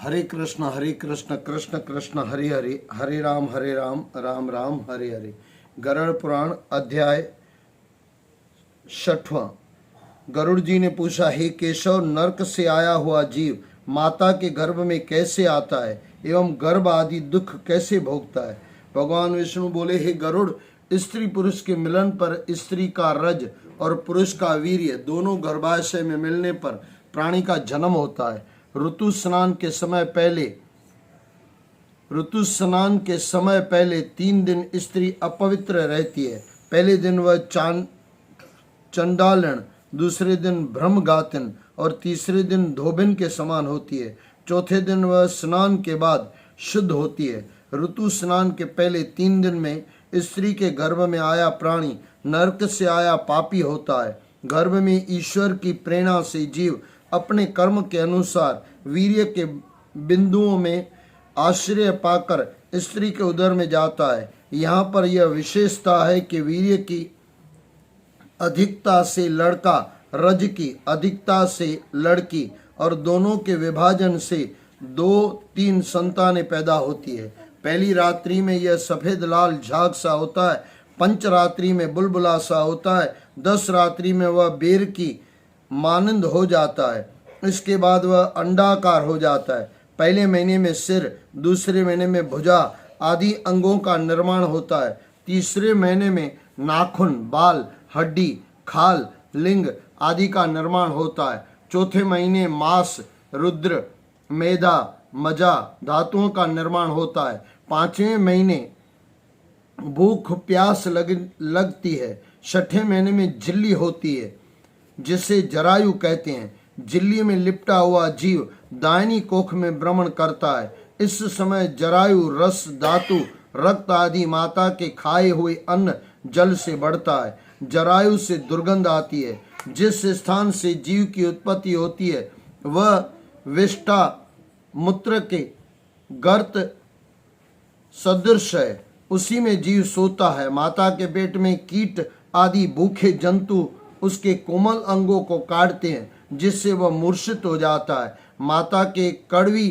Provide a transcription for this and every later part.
हरे कृष्ण कृष्ण कृष्ण हरे हरे, हरे राम राम राम हरे हरे। गरुड़ पुराण अध्याय 6वां। गरुड़ जी ने पूछा, हे केशव, नरक से आया हुआ जीव माता के गर्भ में कैसे आता है एवं गर्भ आदि दुख कैसे भोगता है? भगवान विष्णु बोले, हे गरुड़, स्त्री पुरुष के मिलन पर स्त्री का रज और पुरुष का वीर्य दोनों गर्भाशय में मिलने पर प्राणी का जन्म होता है। ऋतु स्नान के समय पहले 3 दिन स्त्री अपवित्र रहती है। पहले दिन वह चंडालन, दूसरे दिन ब्रह्मगातिन और तीसरे दिन धोबिन के समान होती है। चौथे दिन वह स्नान के बाद शुद्ध होती है। ऋतु स्नान के पहले 3 दिन में स्त्री के गर्भ में आया प्राणी नरक से आया पापी होता है। गर्भ में ईश्वर की प्रेरणा से जीव अपने कर्म के अनुसार वीर्य के बिंदुओं में आश्रय पाकर स्त्री के उदर में जाता है। यहाँ पर यह विशेषता है कि वीर्य की अधिकता से लड़का, रज की अधिकता से लड़की और दोनों के विभाजन से 2-3 संतानें पैदा होती है। पहली रात्रि में यह सफेद लाल झाग सा होता है, पंच रात्रि में बुलबुला सा होता है, 10 रात्रि में वह बेर की मानंद हो जाता है। इसके बाद वह अंडाकार हो जाता है। पहले महीने में सिर, दूसरे महीने में भुजा आदि अंगों का निर्माण होता है। तीसरे महीने में नाखून, बाल, हड्डी, खाल, लिंग आदि का निर्माण होता है। चौथे महीने मांस, रुद्र, मेधा, मजा धातुओं का निर्माण होता है। 5वें महीने भूख प्यास लगती है। 6ठे महीने में झिल्ली होती है जिसे जरायु कहते हैं। झिल्ली में लिपटा हुआ जीव दाहिनी कोख में भ्रमण करता है। इस समय जरायु रस, धातु, रक्त आदि माता के खाए हुए अन्न जल से बढ़ता है। जरायु से दुर्गंध आती है। जिस स्थान से जीव की उत्पत्ति होती है वह विष्ठा मूत्र के गर्त सदृश है। उसी में जीव सोता है। माता के पेट में कीट आदि भूखे जंतु उसके कोमल अंगों को काटते हैं जिससे वह मूर्छित हो जाता है। माता के कड़वी,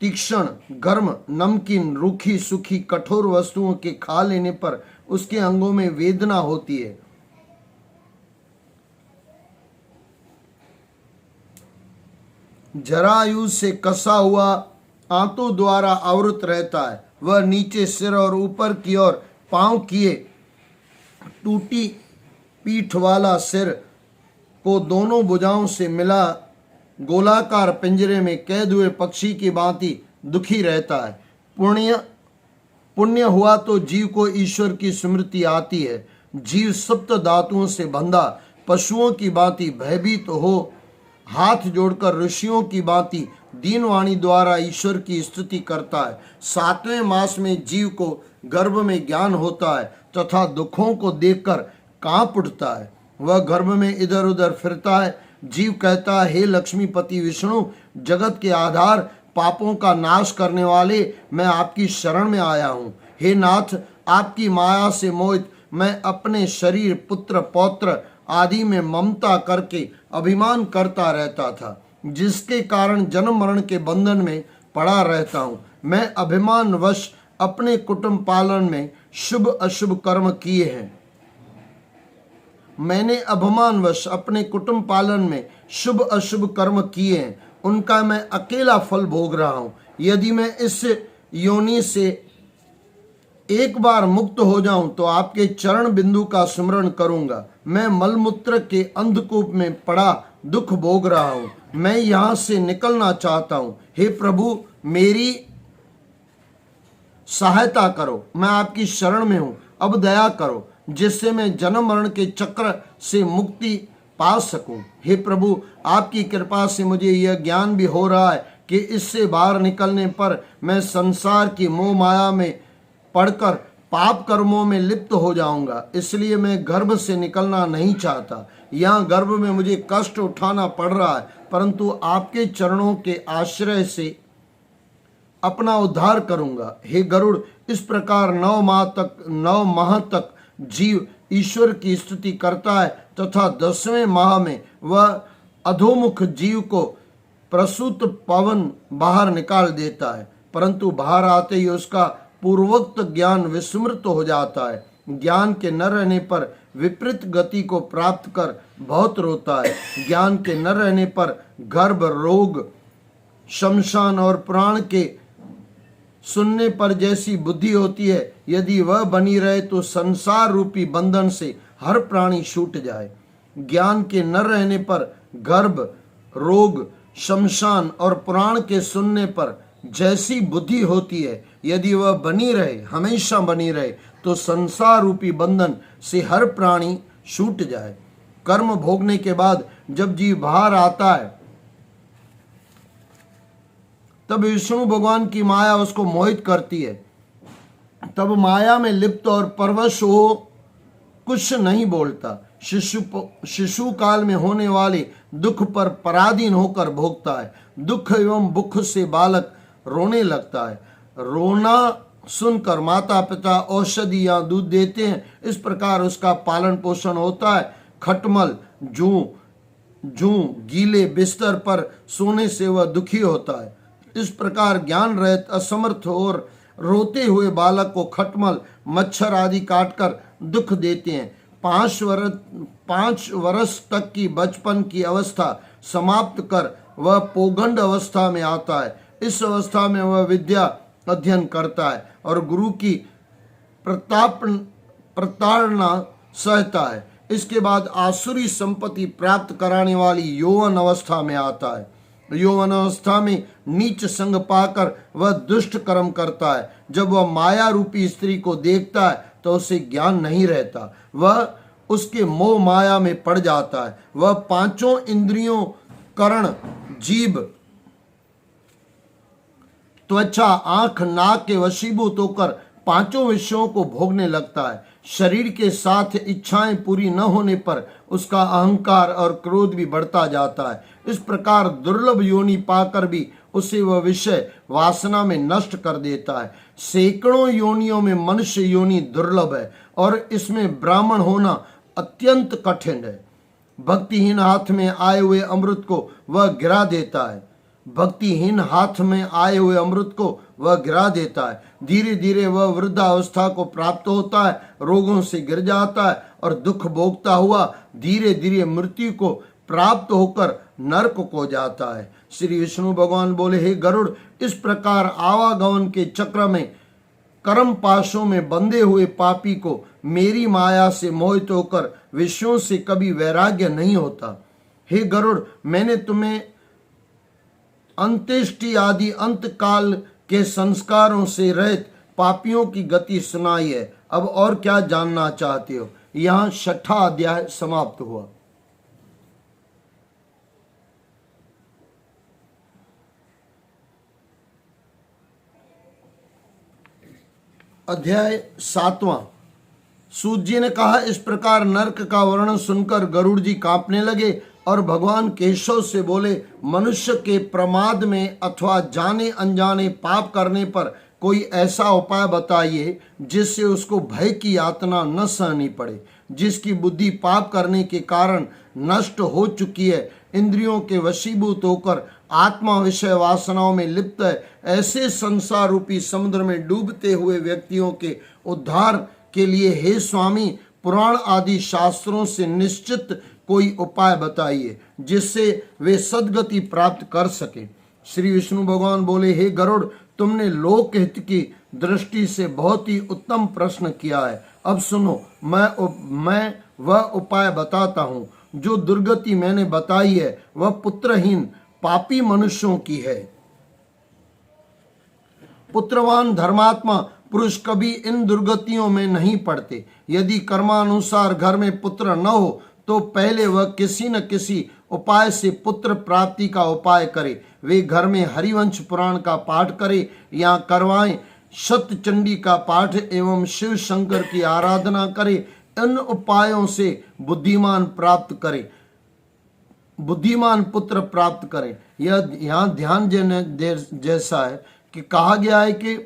तीक्ष्ण, गर्म, नमकीन, रूखी, सूखी, कठोर वस्तुओं के खा लेने पर उसके अंगों में वेदना होती है। जरायु से कसा हुआ आंतों द्वारा आवृत रहता है। वह नीचे सिर और ऊपर की ओर पांव किए टूटी पीठ वाला सिर को दोनों भुजाओं से मिला गोलाकार पिंजरे में कैद हुए पक्षी की भांति दुखी रहता है। पुण्य हुआ तो जीव को ईश्वर की स्मृति आती है। जीव सप्त धातुओं से बंधा पशुओं की भांति भयभीत हो हाथ जोड़कर ऋषियों की भांति दीनवाणी द्वारा ईश्वर की स्तुति करता है। 7वें मास में जीव को गर्भ में ज्ञान होता है तथा दुखों को देखकर कांप उठता है। वह गर्भ में इधर उधर फिरता है। जीव कहता है, हे लक्ष्मीपति विष्णु, जगत के आधार, पापों का नाश करने वाले, मैं आपकी शरण में आया हूँ। हे नाथ, आपकी माया से मोहित मैं अपने शरीर, पुत्र, पौत्र आदि में ममता करके अभिमान करता रहता था, जिसके कारण जन्म मरण के बंधन में पड़ा रहता हूँ। मैं अभिमानवश अपने कुटुंब पालन में शुभ अशुभ कर्म किए हैं। मैंने अभिमानवश अपने कुटुंब पालन में शुभ अशुभ कर्म किए हैं, उनका मैं अकेला फल भोग रहा हूँ। यदि मैं इस योनि से एक बार मुक्त हो जाऊं तो आपके चरण बिंदु का स्मरण करूंगा। मैं मलमूत्र के अंधकूप में पड़ा दुख भोग रहा हूँ। मैं यहाँ से निकलना चाहता हूँ। हे प्रभु, मेरी सहायता करो। मैं आपकी शरण में हूँ। अब दया करो जिससे मैं जन्म मरण के चक्र से मुक्ति पा सकूं। हे प्रभु, आपकी कृपा से मुझे यह ज्ञान भी हो रहा है कि इससे बाहर निकलने पर मैं संसार की मोह माया में पड़कर पाप कर्मों में लिप्त हो जाऊंगा। इसलिए मैं गर्भ से निकलना नहीं चाहता। यहाँ गर्भ में मुझे कष्ट उठाना पड़ रहा है, परंतु आपके चरणों के आश्रय से अपना उद्धार करूंगा। हे गरुड़, इस प्रकार 9 माह तक जीव ईश्वर की स्तुति करता है तथा 10वें माह में वह अधोमुख जीव को प्रसूत पवन बाहर निकाल देता है, परंतु बाहर आते ही उसका पूर्वोक्त ज्ञान विस्मृत हो जाता है। ज्ञान के न रहने पर विपरीत गति को प्राप्त कर बहुत रोता है। ज्ञान के न रहने पर गर्भ, रोग, शमशान और प्राण के सुनने पर जैसी बुद्धि होती है, यदि वह बनी रहे तो संसार रूपी बंधन से हर प्राणी छूट जाए। ज्ञान के न रहने पर गर्भ, रोग, शमशान और प्राण के सुनने पर जैसी बुद्धि होती है, यदि वह बनी रहे, हमेशा बनी रहे, तो संसार रूपी बंधन से हर प्राणी छूट जाए। कर्म भोगने के बाद जब जीव बाहर आता है, तब विष्णु भगवान की माया उसको मोहित करती है। तब माया में लिप्त और परवश हो कुछ नहीं बोलता। शिशु काल में होने वाले दुख पर पराधीन होकर भोगता है। दुख एवं भूख से बालक रोने लगता है। रोना सुनकर माता पिता औषधि या दूध देते हैं। इस प्रकार उसका पालन पोषण होता है। खटमल, जूं गीले बिस्तर पर सोने से वह दुखी होता है। इस प्रकार ज्ञान रहित, असमर्थ और रोते हुए बालक को खटमल, मच्छर आदि काटकर दुख देते हैं। 5 वर्ष तक की बचपन की अवस्था समाप्त कर वह पौगंड अवस्था में आता है। इस अवस्था में वह विद्या अध्ययन करता है और गुरु की प्रताड़ना सहता है। इसके बाद आसुरी संपत्ति प्राप्त कराने वाली यौवन अवस्था में आता है। यौवन अवस्था में नीच संग पाकर वह दुष्ट कर्म करता है। जब वह माया रूपी स्त्री को देखता है तो उसे ज्ञान नहीं रहता, वह उसके मोह माया में पड़ जाता है। वह 5 इंद्रियों, कर्ण, जीभ, त्वचा, आंख, नाक के वशीभूत होकर 5 विषयों को भोगने लगता है। शरीर के साथ इच्छाएं पूरी न होने पर उसका अहंकार और क्रोध भी बढ़ता जाता है। इस प्रकार दुर्लभ योनि पाकर भी उसे वह विषय वासना में नष्ट कर देता है। सैकड़ों योनियों में मनुष्य योनि दुर्लभ है और इसमें ब्राह्मण होना अत्यंत कठिन है। भक्तिहीन हाथ में आए हुए अमृत को वह गिरा देता है। भक्तिहीन हाथ में आए हुए अमृत को वह गिरा देता है। धीरे धीरे वह वृद्धावस्था को प्राप्त होता है, रोगों से गिर जाता है और दुख भोगता हुआ धीरे धीरे मृत्यु को प्राप्त होकर नरक को जाता है। श्री विष्णु भगवान बोले, हे गरुड़, इस प्रकार आवागमन के चक्र में कर्म पाशों में बंधे हुए पापी को मेरी माया से मोहित होकर विषयों से कभी वैराग्य नहीं होता। हे गरुड़, मैंने तुम्हें अंत्येष्टि आदि अंत काल के संस्कारों से रहित पापियों की गति सुनाई है। अब और क्या जानना चाहते हो? यहाँ 6ठा अध्याय समाप्त हुआ। अध्याय 7वां। सूत जी ने कहा, इस प्रकार नरक का वर्णन सुनकर गरुड़ जी कांपने लगे और भगवान केशव से बोले, मनुष्य के प्रमाद में अथवा जाने अनजाने पाप करने पर कोई ऐसा उपाय बताइए जिससे उसको भय की यातना न सहनी पड़े। जिसकी बुद्धि पाप करने के कारण नष्ट हो चुकी है, इंद्रियों के वशीभूत होकर आत्मा विषय वासनाओं में लिप्त है, ऐसे संसार रूपी समुद्र में डूबते हुए व्यक्तियों के उद्धार के लिए हे स्वामी, पुराण आदि शास्त्रों से निश्चित कोई उपाय बताइए जिससे वे सद्गति प्राप्त कर सके। श्री विष्णु भगवान बोले, हे गरुड़, तुमने लोकहित की दृष्टि से बहुत ही उत्तम प्रश्न किया है। अब सुनो, मैं वह उपाय बताता हूँ। जो दुर्गति मैंने बताई है वह पुत्रहीन पापी मनुष्यों की है। पुत्रवान धर्मात्मा पुरुष कभी इन दुर्गतियों में नहीं पड़ते। यदि कर्मानुसार घर में पुत्र न हो तो पहले वह किसी न किसी उपाय से पुत्र प्राप्ति का उपाय करे। वे घर में हरिवंश पुराण का पाठ करे या करवाएं, शतचंडी का पाठ एवं शिव शंकर की आराधना करे। इन उपायों से बुद्धिमान प्राप्त करे, बुद्धिमान पुत्र प्राप्त करें। यह यहाँ ध्यान जैसा है कि कहा गया है कि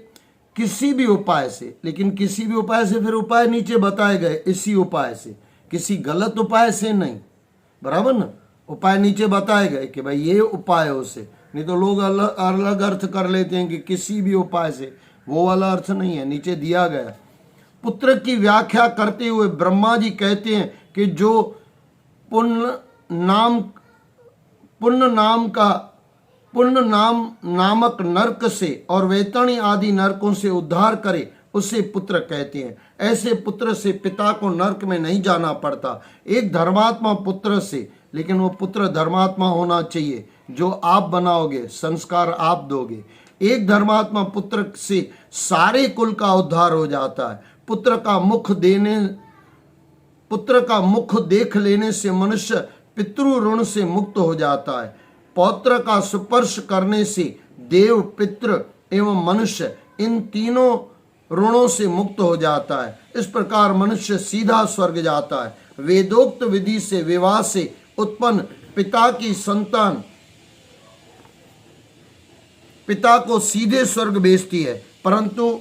किसी भी उपाय से, लेकिन किसी भी उपाय से फिर उपाय नीचे बताए गए, इसी उपाय से, किसी गलत उपाय से नहीं, बराबर ना। उपाय नीचे बताए गए कि भाई ये उपायों से, नहीं तो लोग अलग अलग अर्थ कर लेते हैं कि किसी भी उपाय से, वो वाला अर्थ नहीं है, नीचे दिया गया। पुत्र की व्याख्या करते हुए ब्रह्मा जी कहते हैं कि जो पुण्य नामक नरक से और वेतणी आदि नरकों से उद्धार करे उसे पुत्र कहते हैं। ऐसे पुत्र से पिता को नरक में नहीं जाना पड़ता। एक धर्मात्मा पुत्र से, लेकिन वो पुत्र धर्मात्मा होना चाहिए, जो आप बनाओगे, संस्कार आप दोगे। एक धर्मात्मा पुत्र से सारे कुल का उद्धार हो जाता है। पुत्र का मुख देख लेने से मनुष्य पितृ ऋण से मुक्त हो जाता है। पौत्र का स्पर्श करने से देव, पितृ एवं मनुष्य इन तीनों ऋणों से मुक्त हो जाता है। इस प्रकार मनुष्य सीधा स्वर्ग जाता है। वेदोक्त विधि से विवाह से उत्पन्न पिता की संतान पिता को सीधे स्वर्ग भेजती है, परंतु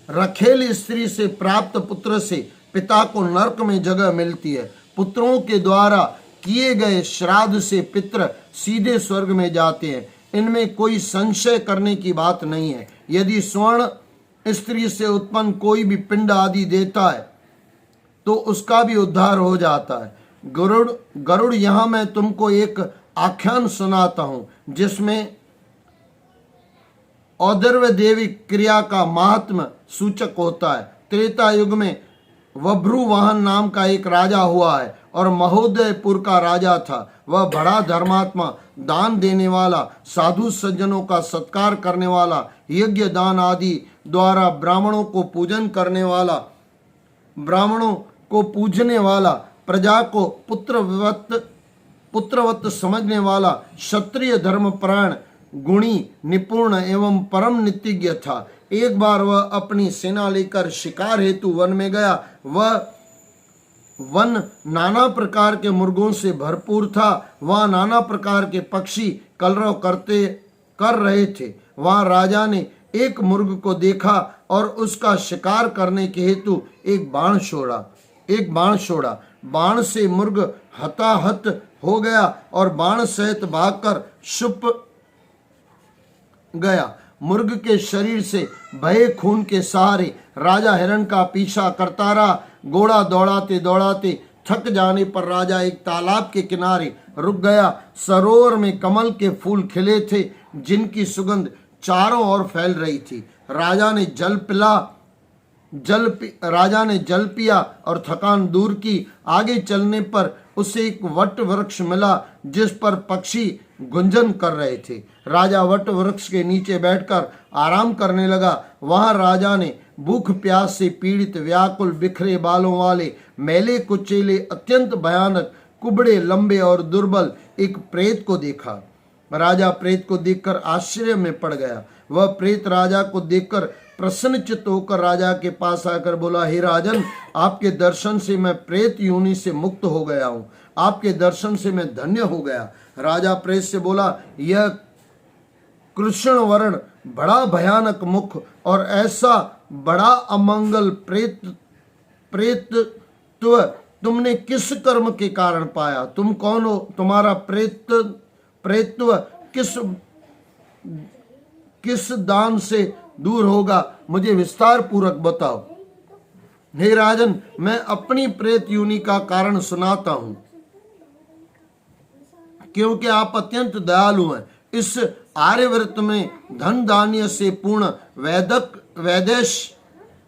रखेल स्त्री से प्राप्त पुत्र से पिता को नरक में जगह मिलती है। पुत्रों के द्वारा किए गए श्राद्ध से पितृ सीधे स्वर्ग में जाते हैं। इनमें कोई संशय करने की बात नहीं है। यदि स्वर्ण स्त्री से उत्पन्न कोई भी पिंड आदि देता है तो उसका भी उद्धार हो जाता है। गरुड़ यहाँ मैं तुमको एक आख्यान सुनाता हूं जिसमें औदर्व देवी क्रिया का महात्म सूचक होता है। त्रेता युग में वभ्रुवाहन नाम का एक राजा हुआ है और महोदयपुर का राजा था। वह बड़ा धर्मात्मा, दान देने वाला, साधु सज्जनों का सत्कार करने वाला, यज्ञ दान आदि द्वारा ब्राह्मणों को पूजने वाला, प्रजा को पुत्रवत समझने वाला, क्षत्रिय धर्मपरायण, गुणी, निपुण एवं परम नीतिज्ञ था। एक बार वह अपनी सेना लेकर शिकार हेतु वन में गया। वह वन नाना प्रकार के मुर्गों से भरपूर था। वहाँ नाना प्रकार के पक्षी कलरव कर रहे थे। वहाँ राजा ने एक मुर्ग को देखा और उसका शिकार करने के हेतु एक बाण छोड़ा। बाण से मुर्ग हताहत हो गया और बाण सहित भागकर छुप गया। मुर्ग के शरीर से बहे खून के सहारे राजा हिरण का पीछा करता रहा। घोड़ा दौड़ाते दौड़ाते थक जाने पर राजा एक तालाब के किनारे रुक गया। सरोवर में कमल के फूल खिले थे जिनकी सुगंध चारों ओर फैल रही थी। राजा ने जल पिया और थकान दूर की। आगे चलने पर उसे एक वट वृक्ष मिला जिस पर पक्षी गुंजन कर रहे थे। राजा वट वृक्ष के नीचे बैठकर आराम करने लगा। वहां राजा ने भूख प्यास से पीड़ित, व्याकुल, बिखरे बालों वाले, मैले कुचेले, अत्यंत भयानक, कुबड़े, लंबे और दुर्बल एक प्रेत को देखा। राजा प्रेत को देखकर आश्चर्य में पड़ गया। वह प्रेत राजा को देखकर प्रसन्नचित्त होकर राजा के पास आकर बोला, हे राजन, आपके दर्शन से मैं प्रेत योनि से मुक्त हो गया हूँ। आपके दर्शन से मैं धन्य हो गया। राजा प्रेत से बोला, यह कृष्ण वर्ण, बड़ा भयानक मुख और ऐसा बड़ा अमंगल प्रेतत्व तुमने किस कर्म के कारण पाया? तुम कौन हो? तुम्हारा प्रेतत्व किस दान से दूर होगा? मुझे विस्तार पूर्वक बताओ। हे राजन, मैं अपनी प्रेत योनि का कारण सुनाता हूं, क्योंकि आप अत्यंत दयालु हैं। इस आर्यव्रत में धन धान्य से पूर्ण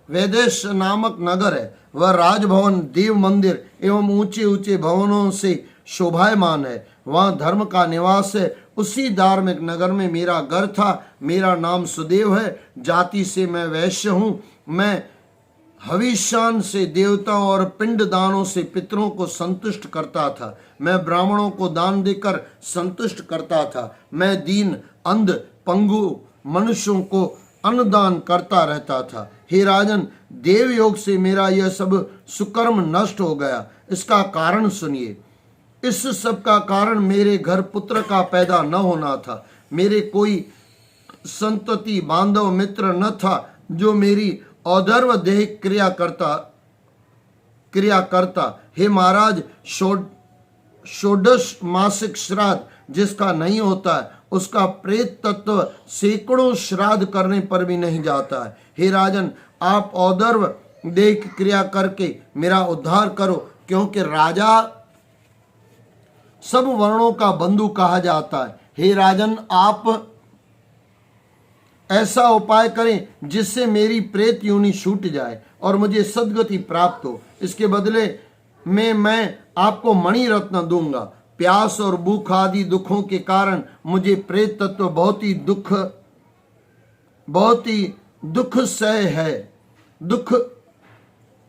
वैदेश नामक नगर है। वह राजभवन, देव मंदिर एवं ऊंचे ऊंचे भवनों से शोभायमान है। वहाँ धर्म का निवास है। उसी धार्मिक नगर में मेरा घर था। मेरा नाम सुदेव है। जाति से मैं वैश्य हूँ। मैं हविष्यान से देवताओं और पिंड दानों से पितरों को संतुष्ट करता था। मैं ब्राह्मणों को दान देकर संतुष्ट करता था। मैं दीन, अंध, पंगु मनुष्यों को अन्नदान करता रहता था। हे राजन, देव योग से मेरा यह सब सुकर्म नष्ट हो गया। इसका कारण सुनिए। इस सब का कारण मेरे घर पुत्र का पैदा न होना था। मेरे कोई संतति, बांधव, मित्र न था जो मेरी औदर्व देह क्रिया करता। हे महाराज, षोडश मासिक श्राद्ध जिसका नहीं होता है उसका प्रेत तत्व सैकड़ों श्राद्ध करने पर भी नहीं जाता है। हे राजन, आप औदर्व देख क्रिया करके मेरा उद्धार करो, क्योंकि राजा सब वर्णों का बंधु कहा जाता है। हे राजन, आप ऐसा उपाय करें जिससे मेरी प्रेत योनि छूट जाए और मुझे सद्गति प्राप्त हो। इसके बदले में मैं आपको मणि रत्न दूंगा। प्यास और भूख आदि दुखों के कारण मुझे प्रेत तत्व बहुत ही दुख सह है,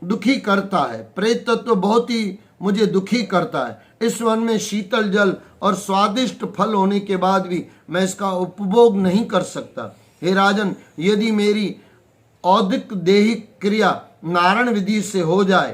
दुखी करता है। प्रेत तत्व बहुत ही मुझे दुखी करता है। इस वन में शीतल जल और स्वादिष्ट फल होने के बाद भी मैं इसका उपभोग नहीं कर सकता। हे राजन, यदि मेरी औदिक देहिक क्रिया नारायण विधि से हो जाए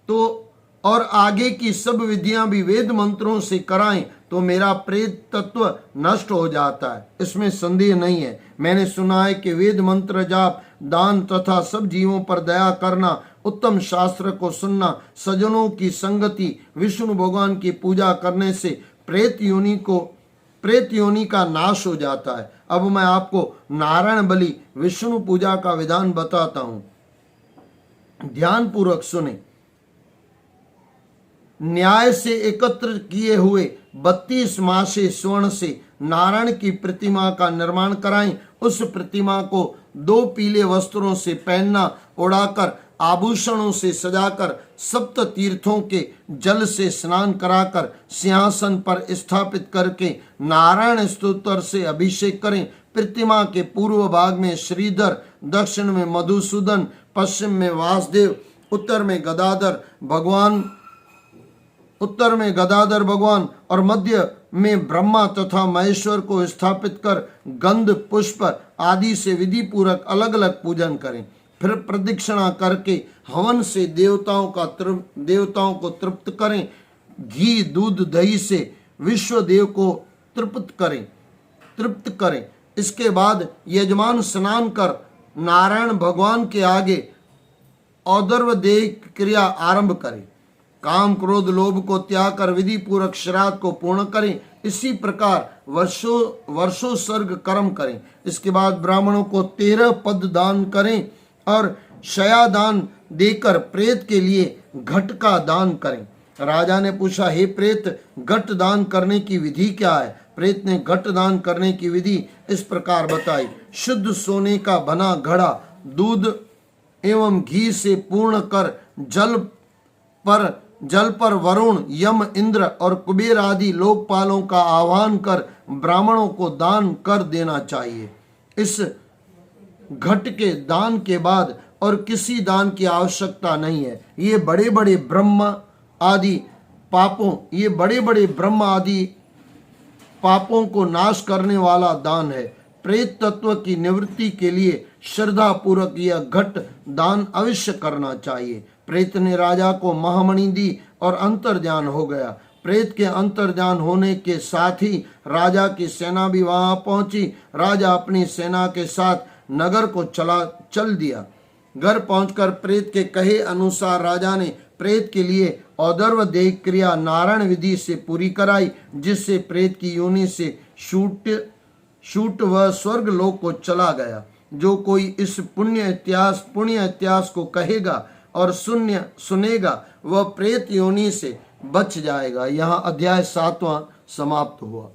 तो और आगे की सब विधियां भी वेद मंत्रों से कराएं तो मेरा प्रेत तत्व नष्ट हो जाता है, इसमें संदेह नहीं है। मैंने सुना है कि वेद मंत्र जाप, दान तथा सब जीवों पर दया करना, उत्तम शास्त्र को सुनना, सज्जनों की संगति, विष्णु भगवान की पूजा करने से प्रेत योनि का नाश हो जाता है। अब मैं आपको नारायण बलि विष्णु पूजा का विधान बताता हूं, ध्यान पूर्वक सुने। न्याय से एकत्र किए हुए 32 मासे स्वर्ण से नारायण की प्रतिमा का निर्माण कराएं। उस प्रतिमा को 2 पीले वस्त्रों से पहनना, उड़ाकर आभूषणों से सजाकर, सप्त तीर्थों के जल से स्नान कराकर सिंहासन पर स्थापित करके नारायण स्तोत्र से अभिषेक करें। प्रतिमा के पूर्व भाग में श्रीधर, दक्षिण में मधुसूदन, पश्चिम में वासुदेव, उत्तर में गदाधर भगवान और मध्य में ब्रह्मा तथा महेश्वर को स्थापित कर गंध, पुष्प आदि से विधि पूर्वक अलग अलग पूजन करें। फिर प्रदक्षिणा करके हवन से देवताओं को तृप्त करें। घी, दूध, दही से विश्व देव को तृप्त करें। इसके बाद यजमान स्नान कर नारायण भगवान के आगे औदर्व देह क्रिया आरंभ करें। काम, क्रोध, लोभ को त्याग कर विधि पूर्वक श्राद्ध को पूर्ण करें। इसी प्रकार वर्षों सर्ग कर्म करें। इसके बाद ब्राह्मणों को 13 पद दान करें और शया दान देकर प्रेत के लिए घट का दान करें। राजा ने पूछा, हे प्रेत, घट दान करने की विधि क्या है? प्रेत ने घट दान करने की विधि इस प्रकार बताई। शुद्ध सोने का बना घड़ा दूध एवं घी से पूर्ण कर जल पर वरुण, यम, इंद्र और कुबेर आदि लोकपालों का आह्वान कर ब्राह्मणों को दान कर देना चाहिए। इस घट के दान के बाद और किसी दान की आवश्यकता नहीं है। ये बड़े बड़े ब्रह्म आदि पापों को नाश करने वाला दान है। प्रेत तत्व की निवृत्ति के लिए श्रद्धा पूर्वक यह घट दान अवश्य करना चाहिए। प्रेत ने राजा को महामणि दी और अंतर्ध्यान हो गया। प्रेत के अंतर्ध्यान होने के साथ ही राजा की सेना भी वहां पहुंची। राजा अपनी सेना के साथ नगर को चल दिया। घर पहुंचकर प्रेत के कहे अनुसार राजा ने प्रेत के लिए औदर्व देह क्रिया नारायण विधि से पूरी कराई, जिससे प्रेत की योनि से शूट वह स्वर्ग लोक को चला गया। जो कोई इस पुण्य इतिहास को कहेगा और सुनेगा वह प्रेत योनि से बच जाएगा। यहाँ अध्याय 7वां समाप्त हुआ।